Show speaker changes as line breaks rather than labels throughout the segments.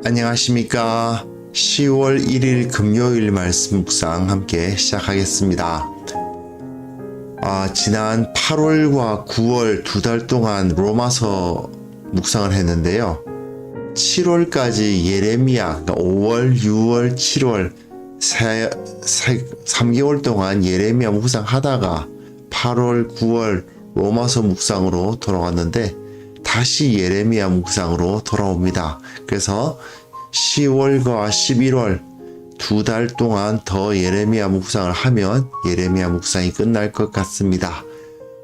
안녕하십니까. 10월 1일 금요일 말씀 묵상 함께 시작하겠습니다. 지난 8월과 9월 2달 동안 로마서 묵상을 했는데요. 7월까지 예레미야, 그러니까 5월, 6월, 7월 3개월 동안 예레미야 묵상하다가 8월, 9월 로마서 묵상으로 돌아왔는데 다시 예레미야 묵상으로 돌아옵니다. 그래서 10월과 11월 2달 동안 더 예레미야 묵상을 하면 예레미야 묵상이 끝날 것 같습니다.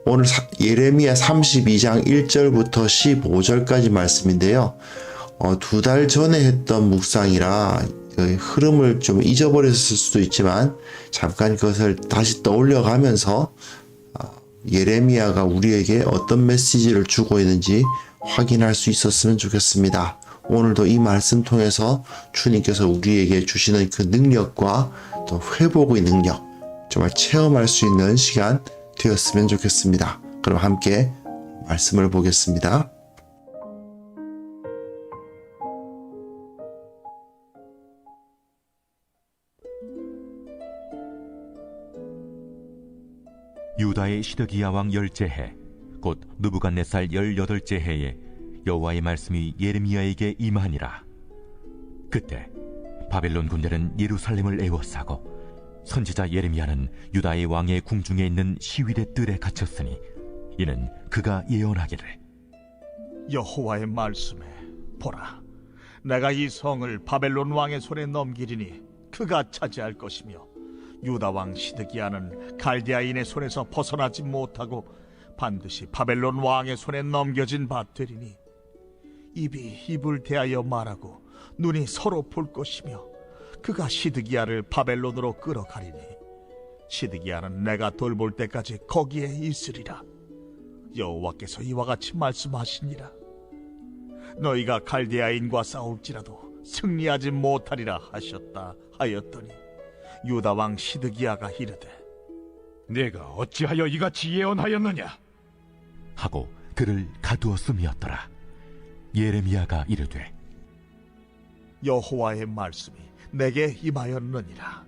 오늘 예레미야 32장 1절부터 15절까지 말씀인데요. 2달 전에 했던 묵상이라 흐름을 좀 잊어버렸을 수도 있지만 잠깐 그것을 다시 떠올려가면서 예레미야가 우리에게 어떤 메시지를 주고 있는지 확인할 수 있었으면 좋겠습니다. 오늘도 이 말씀 통해서 주님께서 우리에게 주시는 그 능력과 또 회복의 능력 정말 체험할 수 있는 시간 되었으면 좋겠습니다. 그럼 함께 말씀을 보겠습니다.
유다의 시드기야 왕 10째 해, 곧 느부갓네살 18째 해에 여호와의 말씀이 예레미야에게 임하니라. 그때 바벨론 군대는 예루살렘을 에워싸고 선지자 예레미야는 유다의 왕의 궁중에 있는 시위대 뜰에 갇혔으니 이는 그가 예언하기를
여호와의 말씀에 보라, 내가 이 성을 바벨론 왕의 손에 넘기리니 그가 차지할 것이며 유다 왕 시드기야는 갈대아인의 손에서 벗어나지 못하고 반드시 바벨론 왕의 손에 넘겨진 바 되리니 입이 입을 대하여 말하고 눈이 서로 볼 것이며 그가 시드기야를 바벨론으로 끌어가리니 시드기야는 내가 돌볼 때까지 거기에 있으리라. 여호와께서 이와 같이 말씀하시니라. 너희가 갈대아인과 싸울지라도 승리하지 못하리라 하셨다 하였더니 유다 왕 시드기야가 이르되
내가 어찌하여 이같이 예언하였느냐
하고 그를 가두었음이었더라. 예레미야가 이르되
여호와의 말씀이 내게 임하였느니라.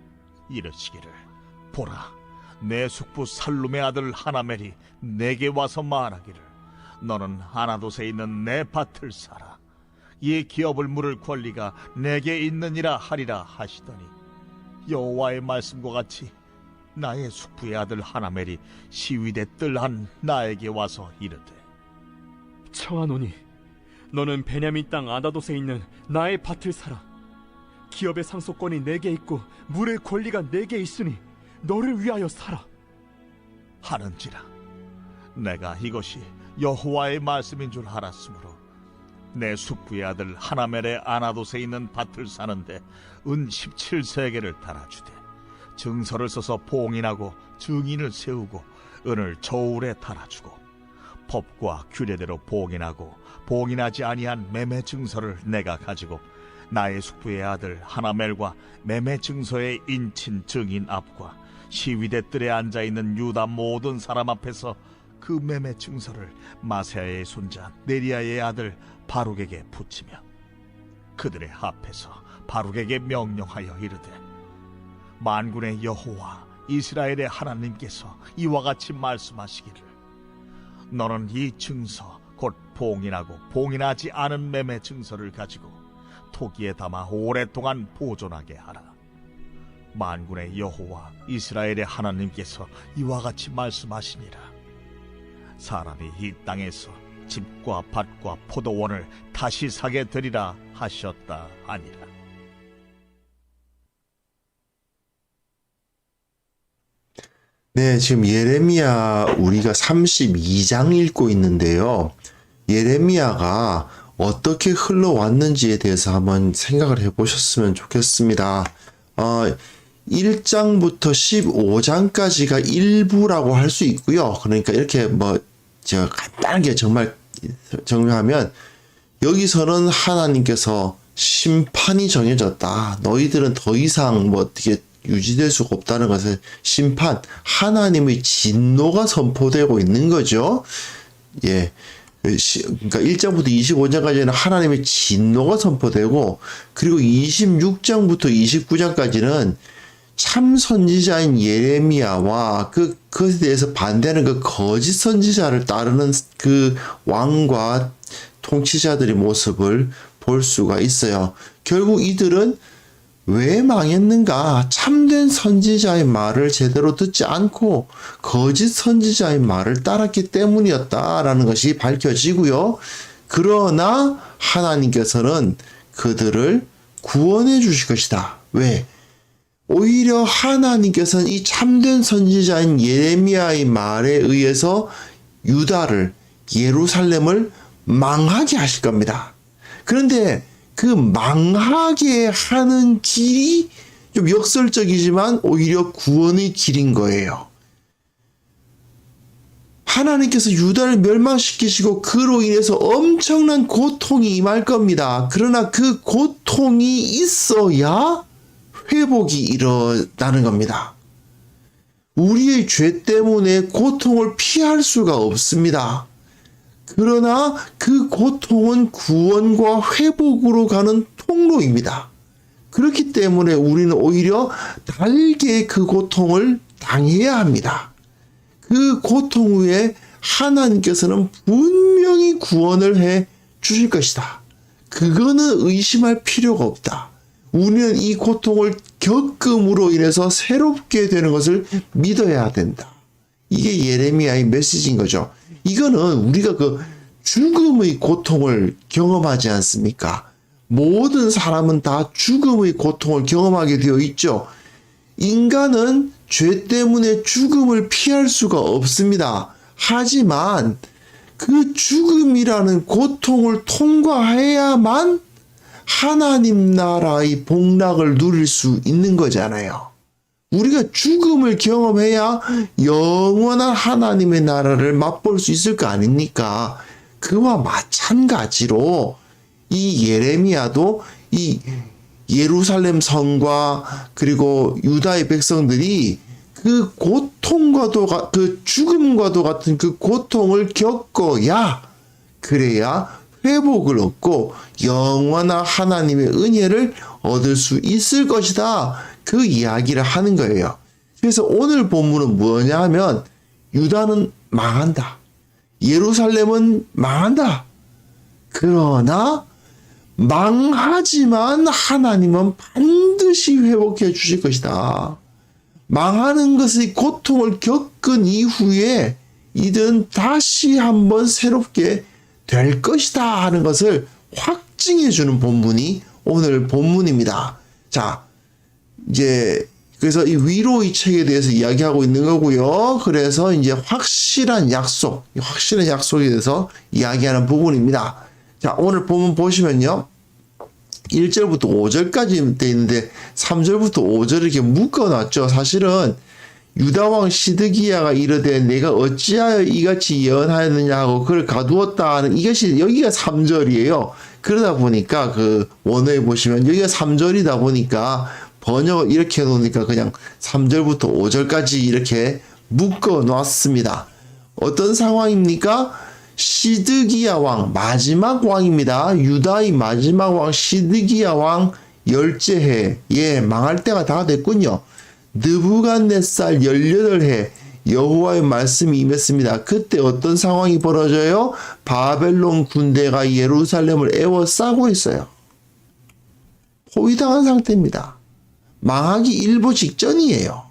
이르시기를 보라, 내 숙부 살룸의 아들 하나멜이 내게 와서 말하기를 너는 아나돗에 있는 내 밭을 사라. 이 기업을 물을 권리가 내게 있느니라 하리라 하시더니 여호와의 말씀과 같이 나의 숙부의 아들 하나멜이 시위대 뜰 한 나에게 와서 이르되
청하노니 너는 베냐민 땅 아나돗에 있는 나의 밭을 사라. 기업의 상속권이 내게 있고 물의 권리가 내게 있으니 너를 위하여 사라
하는지라. 내가 이것이 여호와의 말씀인 줄 알았으므로 내 숙부의 아들 하나멜의 아나돗에 있는 밭을 사는데 은 17세겔을 달아주되 증서를 써서 봉인하고 증인을 세우고 은을 저울에 달아주고 법과 규례대로 봉인하고 봉인하지 아니한 매매 증서를 내가 가지고 나의 숙부의 아들 하나멜과 매매 증서의 인친 증인 앞과 시위대 뜰에 앉아있는 유다 모든 사람 앞에서 그 매매 증서를 마세야의 손자 네리야의 아들 바룩에게 붙이며 그들의 앞에서 바룩에게 명령하여 이르되 만군의 여호와 이스라엘의 하나님께서 이와 같이 말씀하시기를 너는 이 증서 곧 봉인하고 봉인하지 않은 매매 증서를 가지고 토기에 담아 오랫동안 보존하게 하라. 만군의 여호와 이스라엘의 하나님께서 이와 같이 말씀하시니라. 사람이 이 땅에서 집과 밭과 포도원을 다시 사게 되리라 하셨다 하니라.
네, 지금 예레미야 우리가 32장 읽고 있는데요. 예레미야가 어떻게 흘러왔는지에 대해서 한번 생각을 해보셨으면 좋겠습니다. 1장부터 15장까지가 일부라고 할 수 있고요. 그러니까 이렇게 간단하게 정말 정리하면 여기서는 하나님께서 심판이 정해졌다. 너희들은 더 이상 어떻게 유지될 수가 없다는 것은 하나님의 진노가 선포되고 있는 거죠. 예. 그러니까 1장부터 25장까지는 하나님의 진노가 선포되고, 그리고 26장부터 29장까지는 참 선지자인 예레미야와 그것에 대해서 반대하는 그 거짓 선지자를 따르는 그 왕과 통치자들의 모습을 볼 수가 있어요. 결국 이들은 왜 망했는가? 참된 선지자의 말을 제대로 듣지 않고 거짓 선지자의 말을 따랐기 때문이었다라는 것이 밝혀지고요. 그러나 하나님께서는 그들을 구원해 주실 것이다. 왜? 오히려 하나님께서는 이 참된 선지자인 예레미야의 말에 의해서 유다를, 예루살렘을 망하게 하실 겁니다. 그런데 그 망하게 하는 길이 좀 역설적이지만 오히려 구원의 길인 거예요. 하나님께서 유다를 멸망시키시고 그로 인해서 엄청난 고통이 임할 겁니다. 그러나 그 고통이 있어야 회복이 일어나는 겁니다. 우리의 죄 때문에 고통을 피할 수가 없습니다. 그러나 그 고통은 구원과 회복으로 가는 통로입니다. 그렇기 때문에 우리는 오히려 달게 그 고통을 당해야 합니다. 그 고통 후에 하나님께서는 분명히 구원을 해 주실 것이다. 그거는 의심할 필요가 없다. 우리는 이 고통을 겪음으로 인해서 새롭게 되는 것을 믿어야 된다. 이게 예레미야의 메시지인 거죠. 이거는 우리가 그 죽음의 고통을 경험하지 않습니까? 모든 사람은 다 죽음의 고통을 경험하게 되어 있죠. 인간은 죄 때문에 죽음을 피할 수가 없습니다. 하지만 그 죽음이라는 고통을 통과해야만 하나님 나라의 복락을 누릴 수 있는 거잖아요. 우리가 죽음을 경험해야 영원한 하나님의 나라를 맛볼 수 있을 거 아닙니까? 그와 마찬가지로 이 예레미야도 이 예루살렘 성과 그리고 유다의 백성들이 그 고통과도 그 죽음과도 같은 그 고통을 겪어야 그래야 회복을 얻고 영원한 하나님의 은혜를 얻을 수 있을 것이다. 그 이야기를 하는 거예요. 그래서 오늘 본문은 뭐냐 하면 유다는 망한다. 예루살렘은 망한다. 그러나 망하지만 하나님은 반드시 회복해 주실 것이다. 망하는 것의 고통을 겪은 이후에 이들은 다시 한번 새롭게 될 것이다 하는 것을 확증해 주는 본문이 오늘 본문입니다. 자, 이제 그래서 이 위로의 책에 대해서 이야기하고 있는 거고요. 그래서 이제 확실한 약속에 대해서 이야기하는 부분입니다. 자, 오늘 본문 보시면요. 1절부터 5절까지 돼 있는데 3절부터 5절 이렇게 묶어놨죠. 사실은 유다왕 시드기야가 이르되 내가 어찌하여 이같이 예언하였느냐 하고 그를 가두었다 하는 이것이 여기가 3절이에요. 그러다 보니까 그 원어에 보시면 여기가 3절이다 보니까 번역을 이렇게 해놓으니까 그냥 3절부터 5절까지 이렇게 묶어 놨습니다. 어떤 상황입니까? 시드기야 왕, 마지막 왕입니다. 유다의 마지막 왕 시드기야 왕 10째 해에 망할 때가 다 됐군요. 느부갓네살 18해 여호와의 말씀이 임했습니다. 그때 어떤 상황이 벌어져요? 바벨론 군대가 예루살렘을 에워싸고 있어요. 포위당한 상태입니다. 망하기 일보 직전이에요.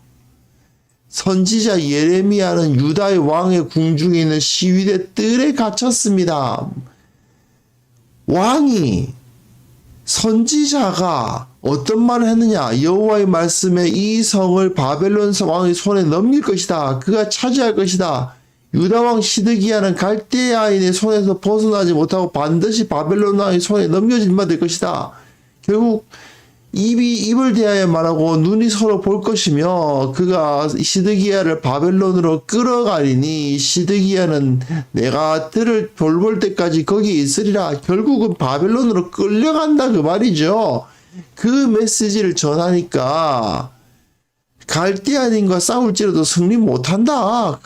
선지자 예레미야는 유다의 왕의 궁중에 있는 시위대 뜰에 갇혔습니다. 왕이 선지자가 어떤 말을 했느냐? 여호와의 말씀에 이 성을 바벨론 왕의 손에 넘길 것이다. 그가 차지할 것이다. 유다 왕 시드기야는 갈대아인의 손에서 벗어나지 못하고 반드시 바벨론 왕의 손에 넘겨진 바 될 것이다. 결국 입이 입을 대하여 말하고 눈이 서로 볼 것이며 그가 시드기야를 바벨론으로 끌어가리니 시드기야는 내가 들을 돌볼 때까지 거기에 있으리라. 결국은 바벨론으로 끌려간다 그 말이죠. 그 메시지를 전하니까 갈대아닌과 싸울지라도 승리 못한다.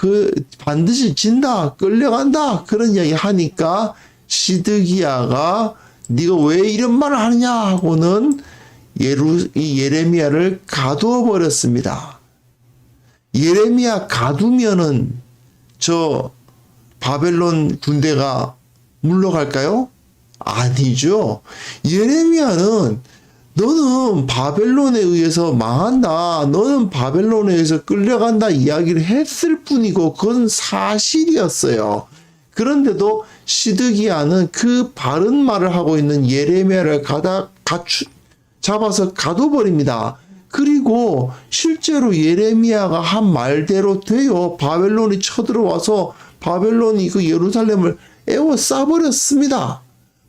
반드시 진다. 끌려간다. 그런 이야기 하니까 시드기야가 네가 왜 이런 말을 하느냐 하고는 이 예레미야를 가두어 버렸습니다. 예레미야 가두면은 저 바벨론 군대가 물러갈까요? 아니죠. 예레미야는 너는 바벨론에 의해서 망한다. 너는 바벨론에 의해서 끌려간다 이야기를 했을 뿐이고 그건 사실이었어요. 그런데도 시드기야는 그 바른 말을 하고 있는 예레미야를 잡아서 가둬버립니다. 그리고 실제로 예레미야가 한 말대로 돼요. 바벨론이 쳐들어와서 바벨론이 그 예루살렘을 에워싸버렸습니다.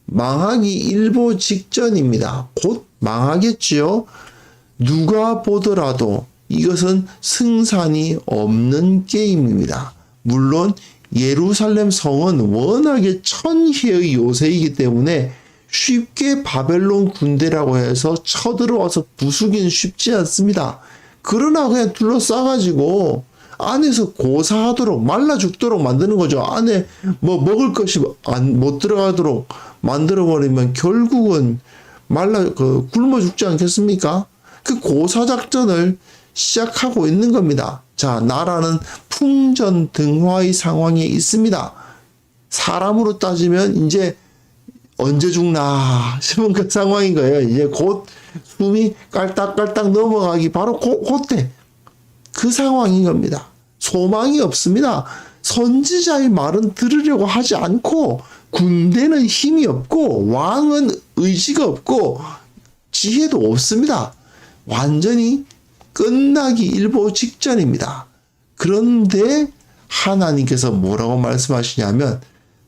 망하기 일보 직전입니다. 곧 망하겠지요. 누가 보더라도 이것은 승산이 없는 게임입니다. 물론 예루살렘 성은 워낙에 천혜의 요새이기 때문에 쉽게 바벨론 군대라고 해서 쳐들어와서 부수기는 쉽지 않습니다. 그러나 그냥 둘러싸가지고 안에서 고사하도록 말라 죽도록 만드는 거죠. 안에 뭐 먹을 것이 못 들어가도록 만들어버리면 결국은 굶어 죽지 않겠습니까? 그 고사 작전을 시작하고 있는 겁니다. 자, 나라는 풍전등화의 상황에 있습니다. 사람으로 따지면 이제 언제 죽나 싶은 그 상황인 거예요. 이제 곧 숨이 깔딱깔딱 넘어가기 바로 그때 그 상황인 겁니다. 소망이 없습니다. 선지자의 말은 들으려고 하지 않고 군대는 힘이 없고 왕은 의지가 없고 지혜도 없습니다. 완전히 끝나기 일보 직전입니다. 그런데 하나님께서 뭐라고 말씀하시냐면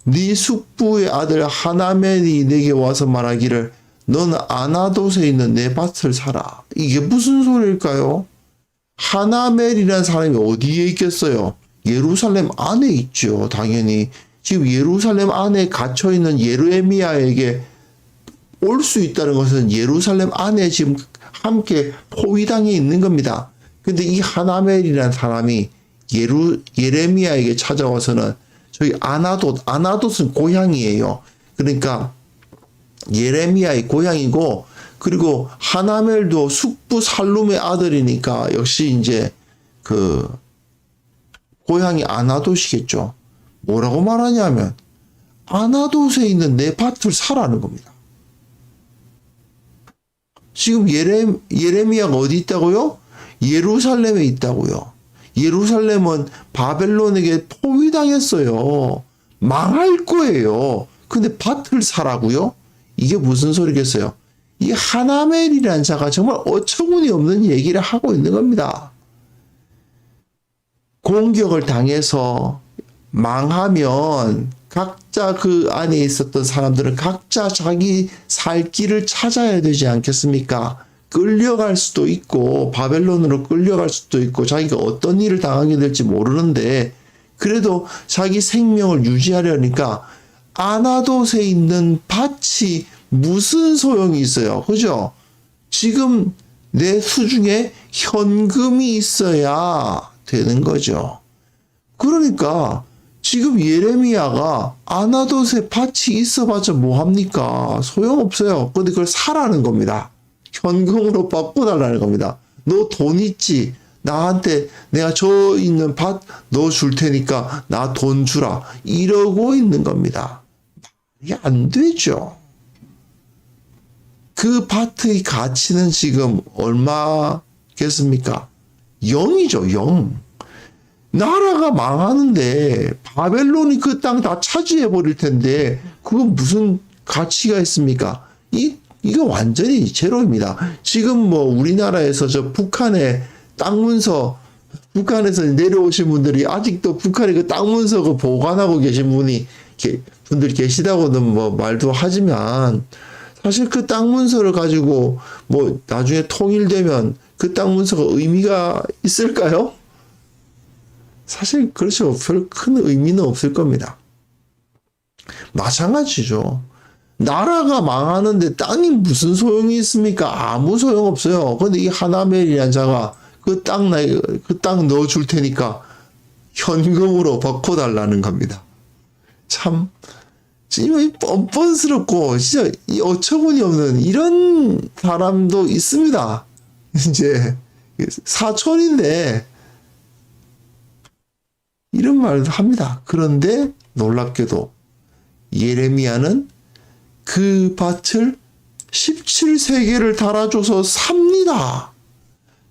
네 숙부의 아들 하나멜이 내게 와서 말하기를 넌 아나돗에 있는 내 밭을 사라. 이게 무슨 소리일까요? 하나멜이라는 사람이 어디에 있겠어요? 예루살렘 안에 있죠. 당연히 지금 예루살렘 안에 갇혀있는 예레미야에게 올 수 있다는 것은 예루살렘 안에 지금 함께 포위당해 있는 겁니다. 근데 이 하나멜이라는 사람이 예레미야에게 찾아와서는 저희 아나돗은 고향이에요. 그러니까 예레미야의 고향이고 그리고 하나멜도 숙부 살룸의 아들이니까 역시 이제 그 고향이 아나돗이겠죠. 뭐라고 말하냐면 아나돗에 있는 내 밭을 사라는 겁니다. 지금 예레미야가 어디 있다고요? 예루살렘에 있다고요. 예루살렘은 바벨론에게 포위당했어요. 망할 거예요. 근데 밭을 사라고요? 이게 무슨 소리겠어요? 이 하나멜이라는 자가 정말 어처구니 없는 얘기를 하고 있는 겁니다. 공격을 당해서 망하면 각자 그 안에 있었던 사람들은 각자 자기 살 길을 찾아야 되지 않겠습니까? 끌려갈 수도 있고 바벨론으로 끌려갈 수도 있고 자기가 어떤 일을 당하게 될지 모르는데 그래도 자기 생명을 유지하려니까 아나돗에 있는 밭이 무슨 소용이 있어요. 그죠? 지금 내 수중에 현금이 있어야 되는 거죠. 그러니까 지금 예레미야가 아나돗에 밭이 있어봤자 뭐합니까? 소용없어요. 근데 그걸 사라는 겁니다. 현금으로 바꿔달라는 겁니다. 너 돈 있지? 나한테 내가 저 있는 밭 너 줄 테니까 나 돈 주라. 이러고 있는 겁니다. 이게 안 되죠. 그 밭의 가치는 지금 얼마겠습니까? 0이죠, 0. 나라가 망하는데 바벨론이 그 땅 다 차지해 버릴 텐데 그건 무슨 가치가 있습니까? 이거 완전히 제로입니다. 지금 뭐 우리나라에서 저 북한의 땅 문서 북한에서 내려오신 분들이 아직도 북한의 그 땅 문서 그 보관하고 계신 분들 계시다고는 뭐 말도 하지만 사실 그 땅 문서를 가지고 뭐 나중에 통일되면 그 땅 문서가 의미가 있을까요? 사실 그렇죠. 별 큰 의미는 없을 겁니다. 마찬가지죠. 나라가 망하는데 땅이 무슨 소용이 있습니까? 아무 소용 없어요. 근데 이 하나멜이라는 자가 그 땅 넣어줄 테니까 현금으로 바꿔달라는 겁니다. 참, 진짜 뻔뻔스럽고, 진짜 이 어처구니 없는 이런 사람도 있습니다. 이제, 사촌인데, 이런 말도 합니다. 그런데 놀랍게도 예레미야는 그 밭을 17세계를 달아줘서 삽니다.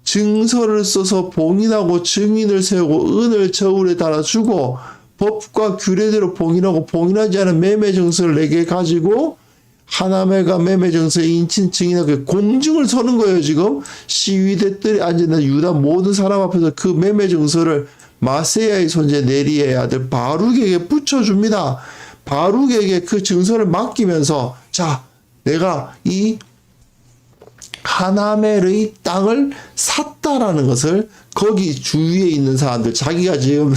증서를 써서 봉인하고 증인을 세우고 은을 저울에 달아주고 법과 규례대로 봉인하고 봉인하지 않은 매매 증서를 내게 가지고 하나매가 매매 증서에 인친 증인하고 공증을 서는 거예요. 지금 시위대들이 앉아있는 유다 모든 사람 앞에서 그 매매 증서를 마세야의 손자 네리의 아들 바룩에게 붙여줍니다. 바룩에게 그 증서를 맡기면서 자, 내가 이 하나멜의 땅을 샀다라는 것을 거기 주위에 있는 사람들, 자기가 지금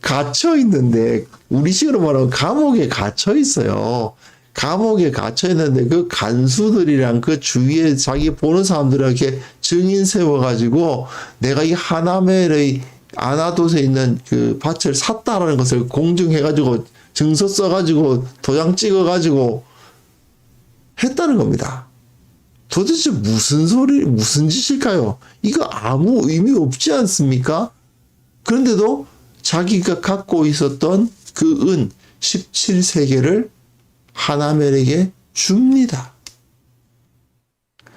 갇혀 있는데, 우리식으로 말하면 감옥에 갇혀 있어요. 감옥에 갇혀 있는데 그 간수들이랑 그 주위에 자기 보는 사람들에게 증인 세워가지고 내가 이 하나멜의 아나돗에 있는 그 밭을 샀다라는 것을 공증해가지고 증서 써가지고 도장 찍어가지고 했다는 겁니다. 도대체 무슨 짓일까요? 이거 아무 의미 없지 않습니까? 그런데도 자기가 갖고 있었던 그 은 17세계를 하나멜에게 줍니다.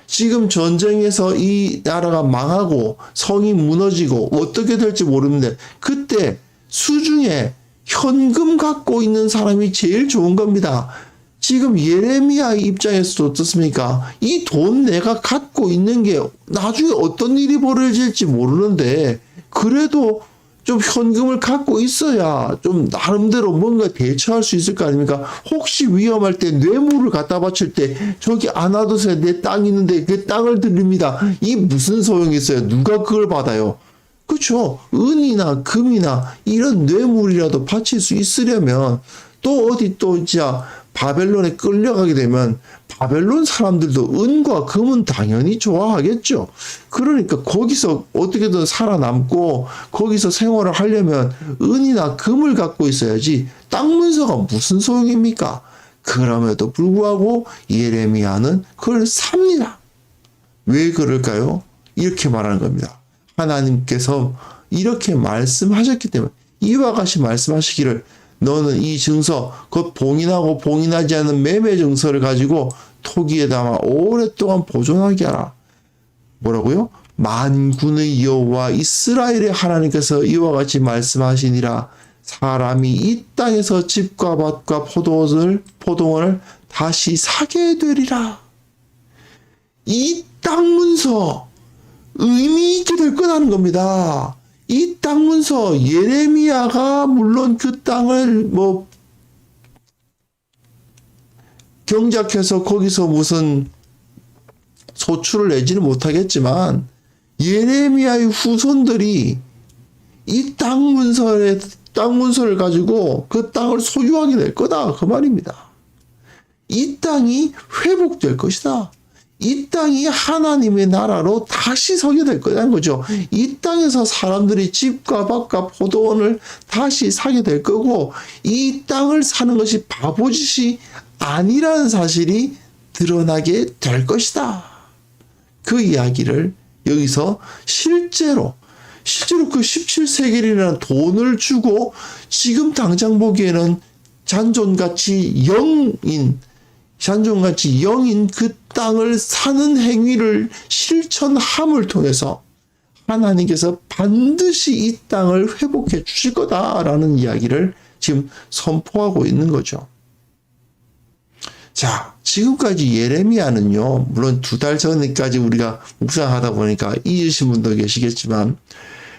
지금 전쟁에서 이 나라가 망하고 성이 무너지고 어떻게 될지 모르는데 그때 수중에 현금 갖고 있는 사람이 제일 좋은 겁니다. 지금 예레미야의 입장에서도 어떻습니까? 이 돈 내가 갖고 있는 게 나중에 어떤 일이 벌어질지 모르는데 그래도 좀 현금을 갖고 있어야 좀 나름대로 뭔가 대처할 수 있을 거 아닙니까? 혹시 위험할 때 뇌물을 갖다 바칠 때 저기 아나돗에 내 땅이 있는데 그 땅을 드립니다. 이 무슨 소용이 있어요? 누가 그걸 받아요? 그렇죠. 은이나 금이나 이런 뇌물이라도 바칠 수 있으려면 또 어디 또 진짜 바벨론에 끌려가게 되면 바벨론 사람들도 은과 금은 당연히 좋아하겠죠. 그러니까 거기서 어떻게든 살아남고 거기서 생활을 하려면 은이나 금을 갖고 있어야지 땅 문서가 무슨 소용입니까? 그럼에도 불구하고 예레미야는 그걸 삽니다. 왜 그럴까요? 이렇게 말하는 겁니다. 하나님께서 이렇게 말씀하셨기 때문에 이와 같이 말씀하시기를 너는 이 증서 곧 봉인하고 봉인하지 않은 매매 증서를 가지고 토기에 담아 오랫동안 보존하게 하라. 뭐라고요? 만군의 여호와 이스라엘의 하나님께서 이와 같이 말씀하시니라. 사람이 이 땅에서 집과 밭과 포도원을 다시 사게 되리라. 이 땅 문서 의미 있게 될 거라는 겁니다. 이 땅 문서 예레미야가 물론 그 땅을 경작해서 거기서 무슨 소출을 내지는 못하겠지만 예레미야의 후손들이 이 땅 문서를 가지고 그 땅을 소유하게 될 거다 그 말입니다. 이 땅이 회복될 것이다. 이 땅이 하나님의 나라로 다시 서게 될 거라는 거죠. 이 땅에서 사람들이 집과 밭과 포도원을 다시 사게 될 거고 이 땅을 사는 것이 바보짓이 아니라는 사실이 드러나게 될 것이다. 그 이야기를 여기서 실제로 그 17세겔이라는 돈을 주고 지금 당장 보기에는 잔존같이 영인 그 땅을 사는 행위를 실천함을 통해서 하나님께서 반드시 이 땅을 회복해 주실 거다라는 이야기를 지금 선포하고 있는 거죠. 자, 지금까지 예레미야는요, 물론 2달 전까지 우리가 묵상하다 보니까 잊으신 분도 계시겠지만,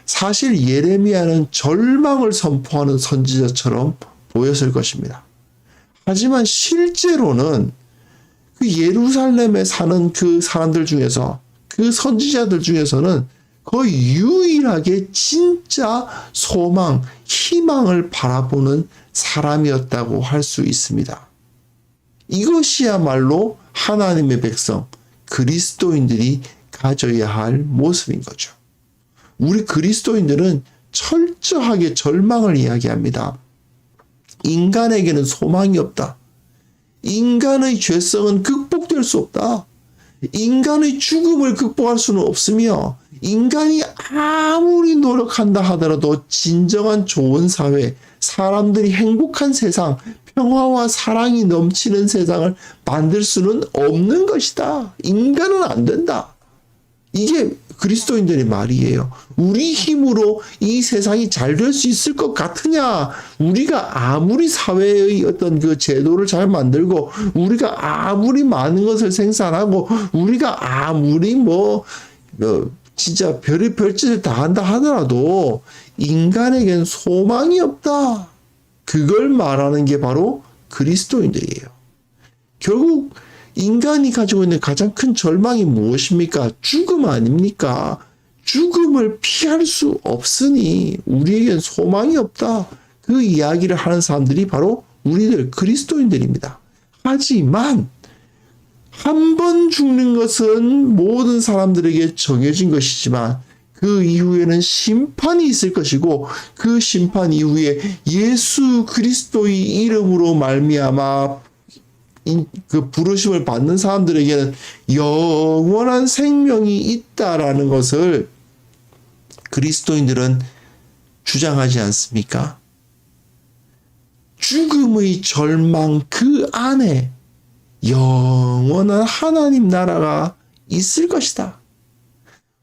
사실 예레미야는 절망을 선포하는 선지자처럼 보였을 것입니다. 하지만 실제로는 그 예루살렘에 사는 그 사람들 중에서, 그 선지자들 중에서는 거의 유일하게 진짜 소망, 희망을 바라보는 사람이었다고 할 수 있습니다. 이것이야말로 하나님의 백성, 그리스도인들이 가져야 할 모습인 거죠. 우리 그리스도인들은 철저하게 절망을 이야기합니다. 인간에게는 소망이 없다. 인간의 죄성은 극복될 수 없다. 인간의 죽음을 극복할 수는 없으며 인간이 아무리 노력한다 하더라도 진정한 좋은 사회, 사람들이 행복한 세상, 평화와 사랑이 넘치는 세상을 만들 수는 없는 것이다. 인간은 안 된다. 이게 그리스도인들의 말이에요. 우리 힘으로 이 세상이 잘 될 수 있을 것 같으냐? 우리가 아무리 사회의 어떤 그 제도를 잘 만들고, 우리가 아무리 많은 것을 생산하고, 우리가 아무리 진짜 별짓을 다 한다 하더라도, 인간에겐 소망이 없다. 그걸 말하는 게 바로 그리스도인들이에요. 결국, 인간이 가지고 있는 가장 큰 절망이 무엇입니까? 죽음 아닙니까? 죽음을 피할 수 없으니 우리에겐 소망이 없다. 그 이야기를 하는 사람들이 바로 우리들 그리스도인들입니다. 하지만 한 번 죽는 것은 모든 사람들에게 정해진 것이지만 그 이후에는 심판이 있을 것이고 그 심판 이후에 예수 그리스도의 이름으로 말미암아 그 부르심을 받는 사람들에게는 영원한 생명이 있다라는 것을 그리스도인들은 주장하지 않습니까? 죽음의 절망 그 안에 영원한 하나님 나라가 있을 것이다.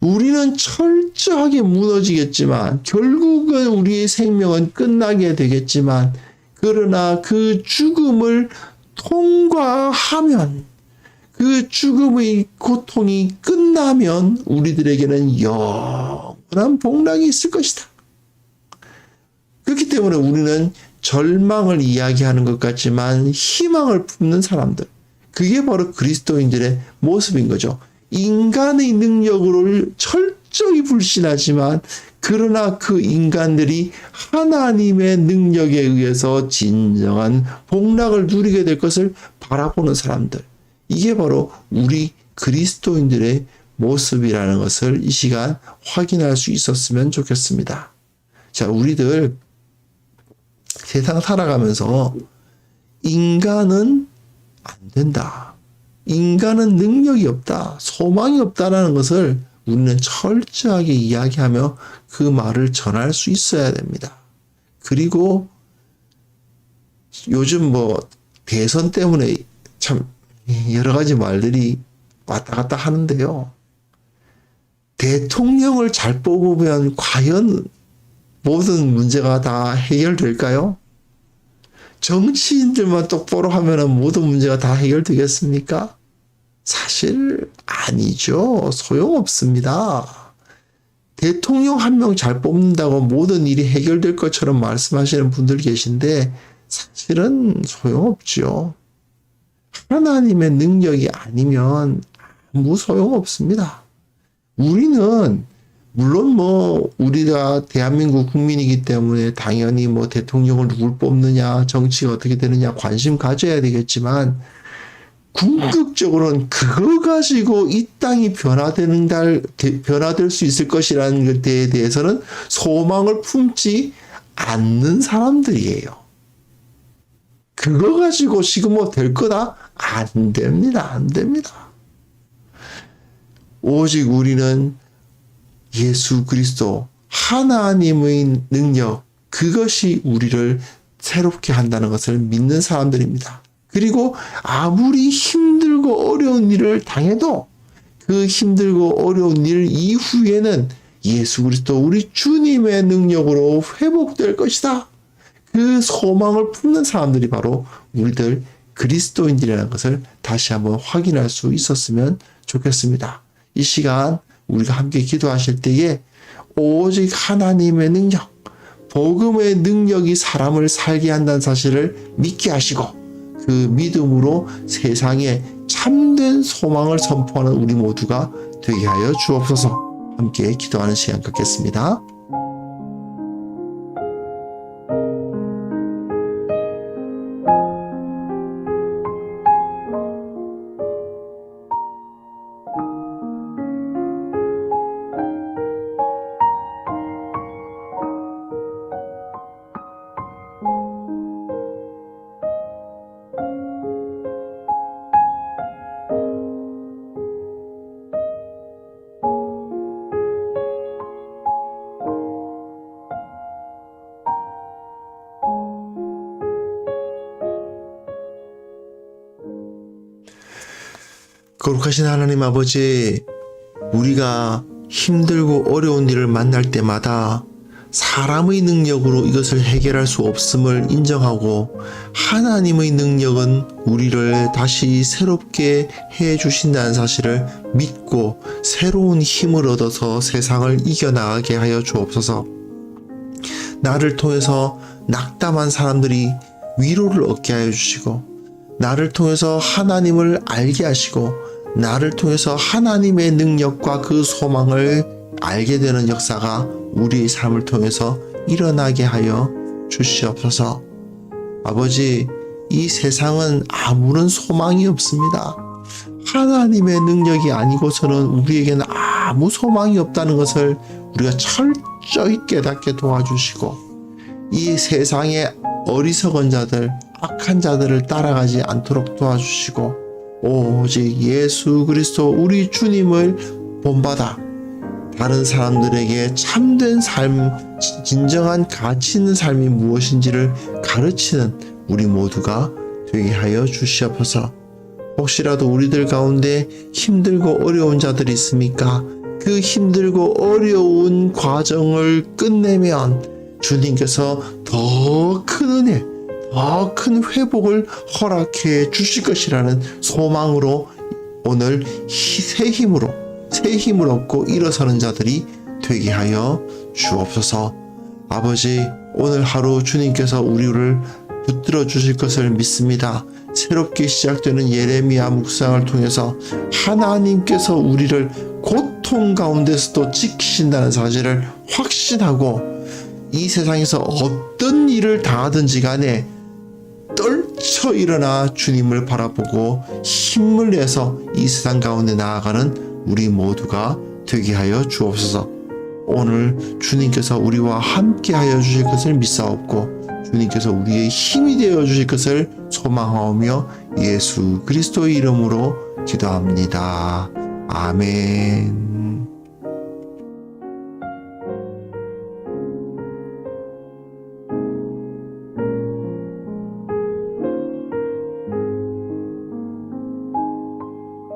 우리는 철저하게 무너지겠지만 결국은 우리의 생명은 끝나게 되겠지만 그러나 그 죽음을 통과하면 그 죽음의 고통이 끝나면 우리들에게는 영원한 복락이 있을 것이다. 그렇기 때문에 우리는 절망을 이야기하는 것 같지만 희망을 품는 사람들, 그게 바로 그리스도인들의 모습인 거죠. 인간의 능력으로 철저히 불신하지만 그러나 그 인간들이 하나님의 능력에 의해서 진정한 복락을 누리게 될 것을 바라보는 사람들. 이게 바로 우리 그리스도인들의 모습이라는 것을 이 시간 확인할 수 있었으면 좋겠습니다. 자, 우리들 세상 살아가면서 인간은 안 된다. 인간은 능력이 없다. 소망이 없다라는 것을 우리는 철저하게 이야기하며 그 말을 전할 수 있어야 됩니다. 그리고 요즘 대선 때문에 참 여러 가지 말들이 왔다 갔다 하는데요. 대통령을 잘 뽑으면 과연 모든 문제가 다 해결될까요? 정치인들만 똑바로 하면 모든 문제가 다 해결되겠습니까? 사실 아니죠. 소용없습니다. 대통령 한 명 잘 뽑는다고 모든 일이 해결될 것처럼 말씀하시는 분들 계신데 사실은 소용없죠. 하나님의 능력이 아니면 아무 소용없습니다. 우리는 물론 우리가 대한민국 국민이기 때문에 당연히 대통령을 누굴 뽑느냐, 정치가 어떻게 되느냐 관심 가져야 되겠지만 궁극적으로는 그거 가지고 이 땅이 변화될 수 있을 것이라는 것에 대해서는 소망을 품지 않는 사람들이에요. 그거 가지고 지금 될 거다? 안 됩니다. 안 됩니다. 오직 우리는 예수 그리스도 하나님의 능력, 그것이 우리를 새롭게 한다는 것을 믿는 사람들입니다. 그리고 아무리 힘들고 어려운 일을 당해도 그 힘들고 어려운 일 이후에는 예수 그리스도 우리 주님의 능력으로 회복될 것이다. 그 소망을 품는 사람들이 바로 우리들 그리스도인들이라는 것을 다시 한번 확인할 수 있었으면 좋겠습니다. 이 시간 우리가 함께 기도하실 때에 오직 하나님의 능력, 복음의 능력이 사람을 살게 한다는 사실을 믿게 하시고 그 믿음으로 세상에 참된 소망을 선포하는 우리 모두가 되게 하여 주옵소서. 함께 기도하는 시간 갖겠습니다. 거룩하신 하나님 아버지, 우리가 힘들고 어려운 일을 만날 때마다 사람의 능력으로 이것을 해결할 수 없음을 인정하고 하나님의 능력은 우리를 다시 새롭게 해 주신다는 사실을 믿고 새로운 힘을 얻어서 세상을 이겨나가게 하여 주옵소서. 나를 통해서 낙담한 사람들이 위로를 얻게 하여 주시고, 나를 통해서 하나님을 알게 하시고, 나를 통해서 하나님의 능력과 그 소망을 알게 되는 역사가 우리의 삶을 통해서 일어나게 하여 주시옵소서. 아버지, 이 세상은 아무런 소망이 없습니다. 하나님의 능력이 아니고서는 우리에게는 아무 소망이 없다는 것을 우리가 철저히 깨닫게 도와주시고, 이 세상의 어리석은 자들, 악한 자들을 따라가지 않도록 도와주시고, 오직 예수 그리스도 우리 주님을 본받아 다른 사람들에게 참된 삶, 진정한 가치 있는 삶이 무엇인지를 가르치는 우리 모두가 되게 하여 주시옵소서. 혹시라도 우리들 가운데 힘들고 어려운 자들이 있습니까? 그 힘들고 어려운 과정을 끝내면 주님께서 더 큰 은혜, 더 큰 회복을 허락해 주실 것이라는 소망으로 오늘 새 힘을 얻고 일어서는 자들이 되게 하여 주옵소서. 아버지, 오늘 하루 주님께서 우리를 붙들어 주실 것을 믿습니다. 새롭게 시작되는 예레미야 묵상을 통해서 하나님께서 우리를 고통 가운데서도 지키신다는 사실을 확신하고, 이 세상에서 어떤 일을 당하든지 간에 떨쳐 일어나 주님을 바라보고 힘을 내서 이 세상 가운데 나아가는 우리 모두가 되게 하여 주옵소서. 오늘 주님께서 우리와 함께 하여 주실 것을 믿사옵고, 주님께서 우리의 힘이 되어 주실 것을 소망하오며 예수 그리스도의 이름으로 기도합니다. 아멘.